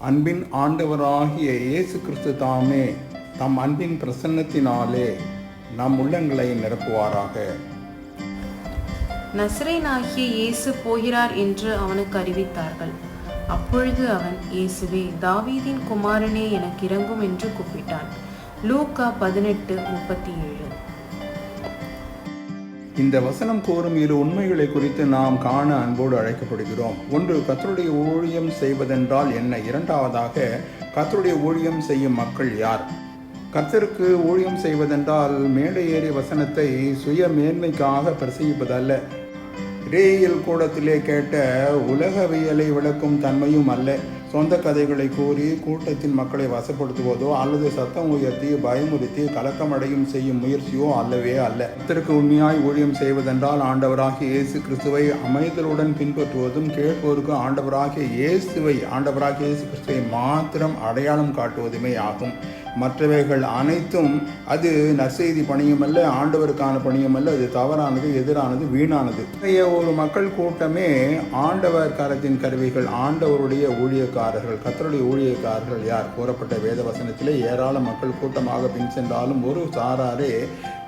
அன்பின் ஆண்டவராகிய இயேசு கிறிஸ்து தாமே தம் அன்பின் பிரசன்னத்தினாலே நம் உள்ளங்களை நிரப்புவாராக. நசரேயனாகிய இயேசு போகிறார் என்று அவனுக்கு அறிவித்தார்கள். அப்பொழுது அவன், இயேசுவே, தாவீதின் குமாரனே, எனக்கு இரங்கும் என்று கூப்பிட்டான். லூக்கா 18:37. இந்த வசனம் கூறும் இரு உண்மைகளை குறித்து நாம் காண அன்போடு அழைக்கப்படுகிறோம். ஒன்று, கர்த்தருடைய ஊழியம் செய்வதென்றால் என்ன? இரண்டாவதாக, கர்த்தருடைய ஊழியம் செய்யும் மக்கள் யார்? கர்த்தருக்கு ஊழியம் செய்வதென்றால் மேடை ஏறி வசனத்தை சுய மேன்மைக்காக பிரசங்கிப்பதல்ல, இறையியல் கூடத்திலே கேட்ட உலகவியலை விளக்கும் தன்மையும் அல்ல, சொந்த கதைகளை கூறி கூட்டத்தின் மக்களை வசப்படுத்துவதோ அல்லது சத்தம் உயர்த்தி பயமுறுத்தி கலக்கமடையும் செய்யும் முயற்சியோ அல்லவே அல்ல. கர்த்தருக்கு உண்மையாய் ஊழியம் செய்வதென்றால் ஆண்டவராகிய இயேசு கிறிஸ்துவை அமைதலுடன் பின்பற்றுவதும், கேட்போருக்கு ஆண்டவராகிய இயேசு கிறிஸ்துவை மாத்திரம் அடையாளம் காட்டுவதுமே ஆகும். மற்றவைகள் அனைத்தும் அது நற்செய்தி பணியுமல்ல, ஆண்டவருக்கான பணியுமல்ல, அது தவறானது, எதிரானது, வீணானது. ஒரு மக்கள் கூட்டமே ஆண்டவர் கரத்தின் கருவிகள், ஆண்டவருடைய ஊழியக்காரர்கள். கர்த்தருடைய ஊழியக்காரர்கள் யார்? கூறப்பட்ட வேத வசனத்திலே ஏராள மக்கள் கூட்டமாக பின் சென்றாலும் ஒரு சாராரே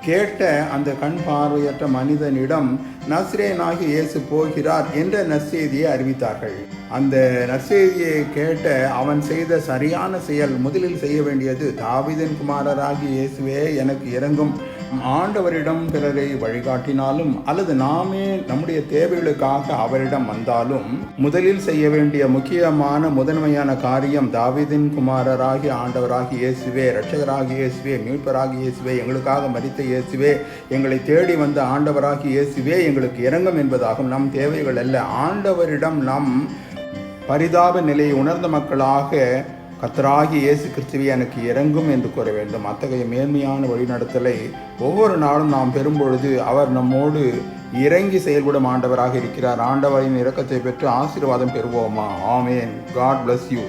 கேட்ட அந்த கண் பார்வையற்ற மனிதனிடம் நசரேயனாகிய இயேசு போகிறார் என்ற நற்செய்தியை அறிவித்தார்கள். அந்த நற்செய்தியை கேட்ட அவன் செய்த சரியான செயல், முதலில் செய்ய வேண்டியது, தாவீதின் குமாரராகிய இயேசுவே, எனக்கு இரங்கும். ஆண்டவரிடம் பிறரை வழிகாட்டினாலும் அல்லது நாமே நம்முடைய தேவைகளுக்காக அவரிடம் வந்தாலும் முதலில் செய்ய வேண்டிய முக்கியமான முதன்மையான காரியம், தாவீதின் குமாரராகிய ஆண்டவராகிய இயேசுவே, இரட்சகராகிய இயேசுவே, மீட்பராகிய இயேசுவே, எங்களுக்காக மரித்த இயேசுவே, எங்களை தேடி வந்த ஆண்டவராகிய இயேசுவே, எங்களுக்கு இரங்கும் என்பதாகும். நம் தேவைகள் அல்ல, ஆண்டவரிடம் நம் பரிதாப நிலையை உணர்ந்த மக்களாக கர்த்தராகிய இயேசு கிறிஸ்துவே, எனக்கு இரங்கும் என்று கூற வேண்டும். அத்தகைய மேன்மையான வழிநடத்தலை ஒவ்வொரு நாளும் நாம் பெறும்பொழுது அவர் நம்மோடு இறங்கி செயல்படும் ஆண்டவராக இருக்கிறார். ஆண்டவரின் இரக்கத்தை பெற்று ஆசீர்வாதம் பெறுவோமா? ஆமேன். God bless you.